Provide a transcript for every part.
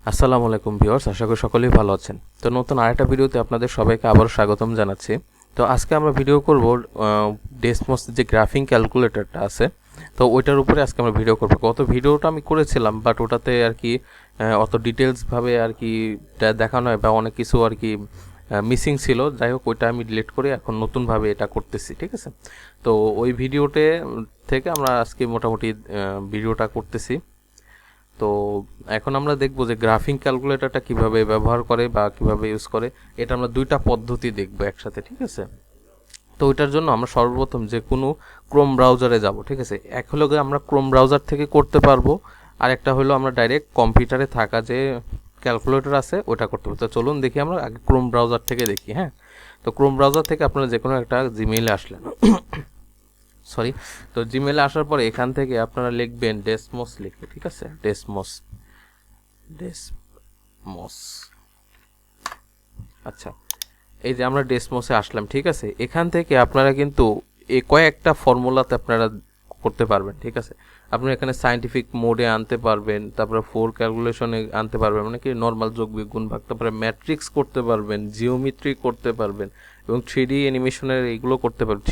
আসসালামু আলাইকুম ভিউয়ার্স, আশা করি সকলেই ভালো আছেন। তো নতুন আরেকটা ভিডিওতে আপনাদের সবাইকে আবারও স্বাগতম জানাচ্ছি। তো আজকে আমরা ভিডিও করব ডেসমস যে গ্রাফিং ক্যালকুলেটরটা আছে, তো ওইটার উপরে আজকে আমরা ভিডিও করব। গত ভিডিওটা আমি করেছিলাম, বাট ওটাতে আর কি অত ডিটেলসভাবে আর কি দেখানো হয় বা অনেক কিছু আর কি মিসিং ছিল। যাই হোক, ওইটা আমি ডিলিট করে এখন নতুনভাবে এটা করতেছি, ঠিক আছে। তো ওই ভিডিওতে থেকে আমরা আজকে মোটামুটি ভিডিওটা করতেছি। তো এখন আমরা দেখব যে গ্রাফিং ক্যালকুলেটরটা কিভাবে ব্যবহার করে বা কিভাবে ইউজ করে। এটা আমরা দুইটা পদ্ধতি দেখব একসাথে, ঠিক আছে। তো ওইটার জন্য আমরা সর্বপ্রথম যে কোনো ক্রোম ব্রাউজারে যাব, ঠিক আছে। এক হলো আমরা ক্রোম ব্রাউজার থেকে করতে পারবো, আর একটা হলো আমরা ডাইরেক্ট কম্পিউটারে থাকা যে ক্যালকুলেটর আছে ওটা করতে পারবো। তো চলুন দেখি, আমরা আগে ক্রোম ব্রাউজার থেকে দেখি। হ্যাঁ, তো ক্রোম ব্রাউজার থেকে আপনারা যে কোনো একটা জিমেইলে আসলেন, সরি। তো জিমেলে আসার পরে এখান থেকে আপনারা লিখবেন ডেসমস লিখবে, ঠিক আছে। ডেসমস। আচ্ছা, এই যে আমরা ডেসমসে আসলাম, ঠিক আছে। এখান থেকে আপনারা কিন্তু এই কয়েকটা ফর্মুলাতে আপনারা করতে পারবেন, ঠিক আছে। আপনি এখানে সায়েন্টিফিক মোডে আনতে পারবেন, তারপরে ফোর ক্যালকুলেশনে আনতে পারবেন, মানে কি নর্মাল যোগ বিয়োগ গুণ ভাগ, তারপরে ম্যাট্রিক্স করতে পারবেন, জিওমেট্রি করতে পারবেন, এবং 3D অ্যানিমেশনের এইগুলো করতে পারবেন।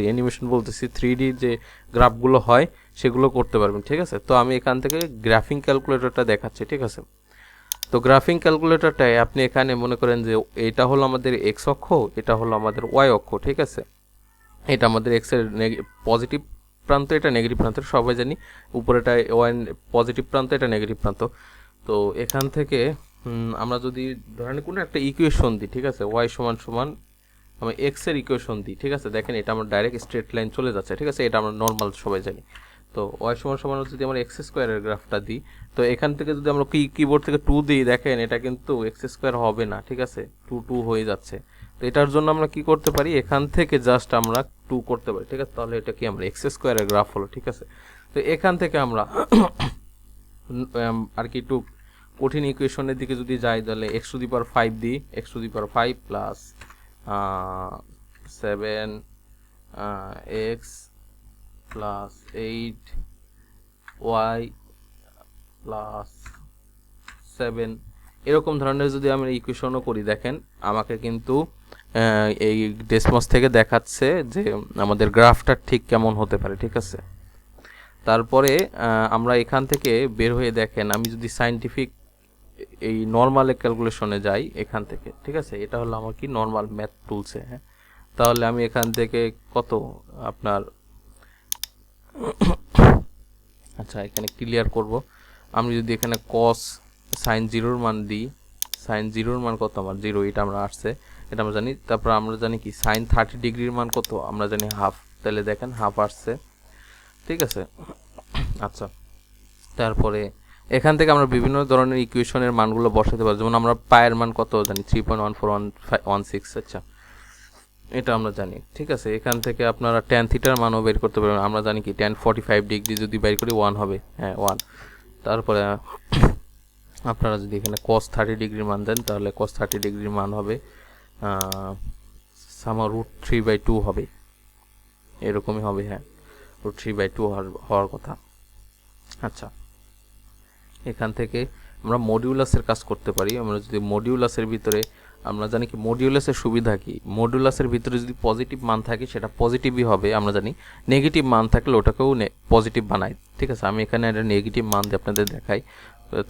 অ্যানিমেশন বলতেছি, 3D যে গ্রাফগুলো হয় সেগুলো করতে পারবেন, ঠিক আছে। তো আমি এখান থেকে গ্রাফিং ক্যালকুলেটরটা দেখাচ্ছি, ঠিক আছে। তো গ্রাফিং ক্যালকুলেটরটায় আপনি এখানে মনে করেন যে এটা হলো আমাদের এক্স অক্ষ, এটা হলো আমাদের ওয়াই অক্ষ, ঠিক আছে। এটা আমাদের এক্সের পজিটিভ প্রান্ত, এটা নেগেটিভ প্রান্ত, সবাই জানি। উপরেটা ওয়াই পজিটিভ প্রান্ত, এটা নেগেটিভ প্রান্ত। তো এখান থেকে আমরা যদি ধরেন কোনো একটা ইকুয়েশন দিই, ঠিক আছে, ওয়াই সমান সমান আমি এক্সের ইকুয়েশন দিই, ঠিক আছে। দেখেন এটা আমার ডাইরেক্ট স্ট্রেট লাইন চলে যাচ্ছে, ঠিক আছে। এটা আমরা নর্মাল সবাই জানি। তো ওয়াই সমান সমান যদি আমরা এক্স স্কোয়ারের গ্রাফটা দিই, তো এখান থেকে যদি আমরা কিবোর্ড থেকে 2 দিই, দেখেন এটা কিন্তু এক্স স্কোয়ার হবে না, ঠিক আছে। 2 হয়ে যাচ্ছে। তো এটার জন্য আমরা কি করতে পারি, এখান থেকে জাস্ট আমরা 2 করতে পারি, ঠিক আছে। তাহলে এটা কি আমরা এক্স স্কোয়ারের গ্রাফ হলো, ঠিক আছে। তো এখান থেকে আমরা আর কি একটু কঠিন ইকুয়েশনের দিকে যদি যাই, তাহলে x⁵ দিই, x⁵ plus 7x plus 8y plus 7, এরকম ধরনের যদি আমরা ইকুয়েশনও করি, দেখেন আমাকে কিন্তু এই ডেসমস থেকে দেখাচ্ছে যে আমাদের গ্রাফটা ঠিক কেমন হতে পারে, ঠিক আছে। তারপরে আমরা এখান থেকে বের হয়ে দেখেন, আমি যদি সায়েন্টিফিক এই নর্মাল ক্যালকুলেশনে যাই এখান থেকে, ঠিক আছে। এটা হলো আমার কি নর্মাল ম্যাথ টুলসে। হ্যাঁ, তাহলে আমি এখান থেকে কত আপনার আচ্ছা এখানে ক্লিয়ার করব। আমি যদি এখানে কস সাইন 0 মান দিই, সাইন 0 মান কত আমার 0, এটা আমরা আসছে, এটা আমরা জানি। তারপর আমরা জানি কি সাইন 30 ডিগ্রির মান কত, আমরা জানি হাফ, তাহলে দেখেন হাফ আসছে, ঠিক আছে। আচ্ছা, তারপরে এখান থেকে আমরা বিভিন্ন ধরনের ইকুয়েশনের মানগুলো বসাতে পারি। যেমন আমরা পায়ের মান কত জানি, 3.1416। আচ্ছা, এটা আমরা জানি, ঠিক আছে। এখান থেকে আপনারা ট্যান থিটার মানও বের করতে পারবেন। আমরা জানি কি ট্যান 45 ডিগ্রি যদি বের করি 1 হবে, হ্যাঁ 1। তারপরে আপনারা যদি এখানে cos 30 ডিগ্রির মান দেন, তাহলে cos 30 ডিগ্রির মান হবে সামা √3/2 হবে, এরকমই হবে। হ্যাঁ, √3/2 হওয়ার কথা। আচ্ছা, এখান থেকে আমরা মডিউলাসের কাজ করতে পারি। আমরা যদি মডিউলাসের ভিতরে, আমরা জানি কি মডিউলাসের সুবিধা কি, মডিউলাসের ভিতরে যদি পজিটিভ মান থাকে সেটা পজিটিভই হবে, আমরা জানি। নেগেটিভ মান থাকলে ওটাকেও পজিটিভ বানাই, ঠিক আছে। আমি এখানে একটা নেগেটিভ মান দিয়ে আপনাদের দেখাই।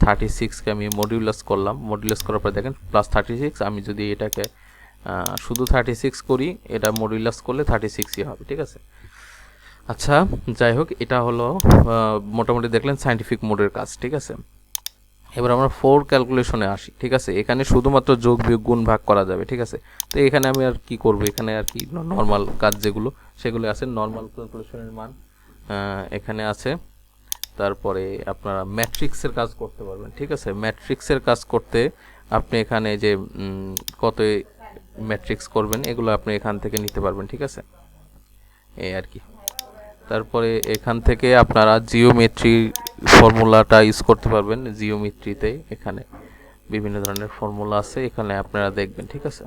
36কে আমি মডিউলাস করলাম, মডিউলাস করার পর দেখেন প্লাস 36। আমি যদি এটাকে শুধু 36 করি, এটা মডিউলাস করলে 36ই হবে, ঠিক আছে। আচ্ছা, যাই হোক, এটা হলো মোটামুটি দেখলেন সায়েন্টিফিক মোডের কাজ, ঠিক আছে। এবার আমরা ফোর ক্যালকুলেশনে আসি, ঠিক আছে। এখানে শুধুমাত্র যোগ বিয়োগ গুণ ভাগ করা যাবে, ঠিক আছে। তো এখানে আমি আর কি করব, এখানে আর কি নর্মাল কাজ যেগুলো সেগুলো আছে, নর্মাল ক্যালকুলেশনের মান এখানে আছে। তারপরে আপনারা ম্যাট্রিক্সের কাজ করতে পারবেন, ঠিক আছে। ম্যাট্রিক্সের কাজ করতে আপনি এখানে যে কত ম্যাট্রিক্স করবেন এগুলো আপনি এখান থেকে নিতে পারবেন, ঠিক আছে, এই আর কি। তারপরে এখান থেকে আপনারা জিওমেট্রি ফর্মুলাটা ইউজ করতে পারবেন। জিওমেট্রিতে এখানে বিভিন্ন ধরনের ফর্মুলা আছে, এখানে আপনারা দেখবেন, ঠিক আছে।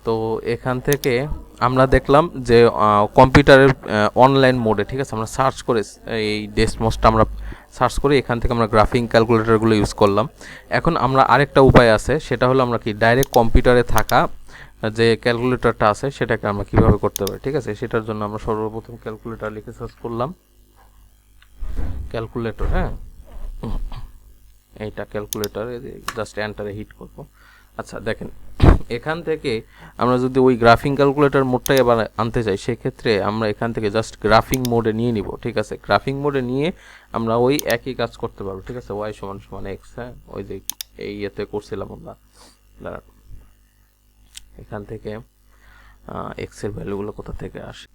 তো এখান থেকে আমরা দেখলাম যে কম্পিউটারের অনলাইন মোডে, ঠিক আছে, আমরা সার্চ করে এই ডেসমসটা আমরা সার্চ করে এখান থেকে আমরা গ্রাফিং ক্যালকুলেটরগুলো ইউজ করলাম। এখন আমরা আরেকটা উপায় আছে, সেটা হলো আমরা কি ডাইরেক্ট কম্পিউটারে থাকা যে ক্যালকুলেটরটা আছে সেটাকে আমরা কিভাবে করতে পারি। ঠিক আছে, সেটার জন্য আমরা সর্বপ্রথম ক্যালকুলেটর লিখে সার্চ করলাম, ক্যালকুলেটর, হ্যাঁ এইটা ক্যালকুলেটর, জাস্ট এন্টারে হিট করব। আচ্ছা দেখেন, এখান থেকে আমরা যদি ওই গ্রাফিং ক্যালকুলেটর মোডটাই আবার আনতে চাই, সেক্ষেত্রে আমরা এখান থেকে জাস্ট গ্রাফিং মোডে নিয়ে নিব। ঠিক আছে, গ্রাফিং মোডে নিয়ে আমরা ওই একই কাজ করতে পারবো। ঠিক আছে, ওয়াই সমান সমান এক্স, হ্যাঁ ওই যে এই ইয়েতে করছিলাম আমরা, দাঁড়ান এখান থেকে এক্স এর ভ্যালুগুলো কোথা থেকে আসে,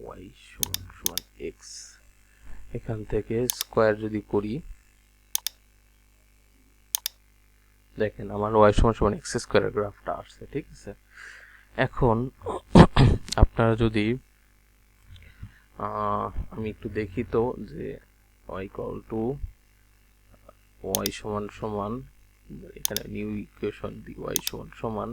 ওয়াই সমান সমান এক্স, এখান থেকে স্কোয়ার যদি করি, দেখেন আমার ওয়াই সমান সমান এক্স স্কোয়ারের গ্রাফটা আসছে। ঠিক আছে, এখন আপনারা যদি আমি একটু দেখি তো যে ওয়াই ইকুয়াল টু ওয়াই সমান সমান, এখানে নিউ ইকুয়েশন দিই, ওয়াই সমান সমান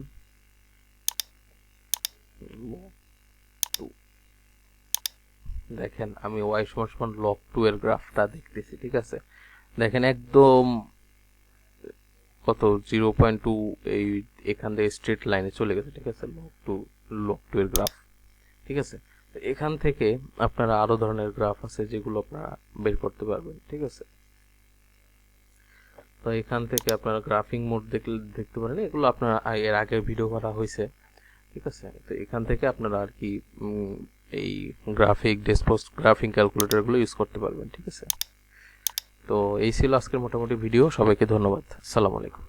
দেখেন আমি ওয়াই সমান সমান লগ 2 এর গ্রাফটা দেখতেছি। ঠিক আছে, দেখেন একদম কত 0.2 এই এখান থেকে স্ট্রেট লাইনে চলে গেছে। ঠিক আছে, লগ 2 এর গ্রাফ। ঠিক আছে, এখান থেকে আপনারা আরো ধরনের গ্রাফ আছে যেগুলো আপনারা বের করতে পারবেন। ঠিক আছে, তো এখান থেকে আপনারা গ্রাফিং মোড দেখতে পারেন, এগুলো আপনারা এর আগে ভিডিও করা হয়েছে। ঠিক আছে, তো এখান থেকে আপনারা আর কি এই গ্রাফিং ক্যালকুলেটরগুলো ইউজ করতে পারবেন। ঠিক আছে, তো এই ছিল আজকের মোটামুটি ভিডিও। সবাইকে ধন্যবাদ, আসসালামু আলাইকুম।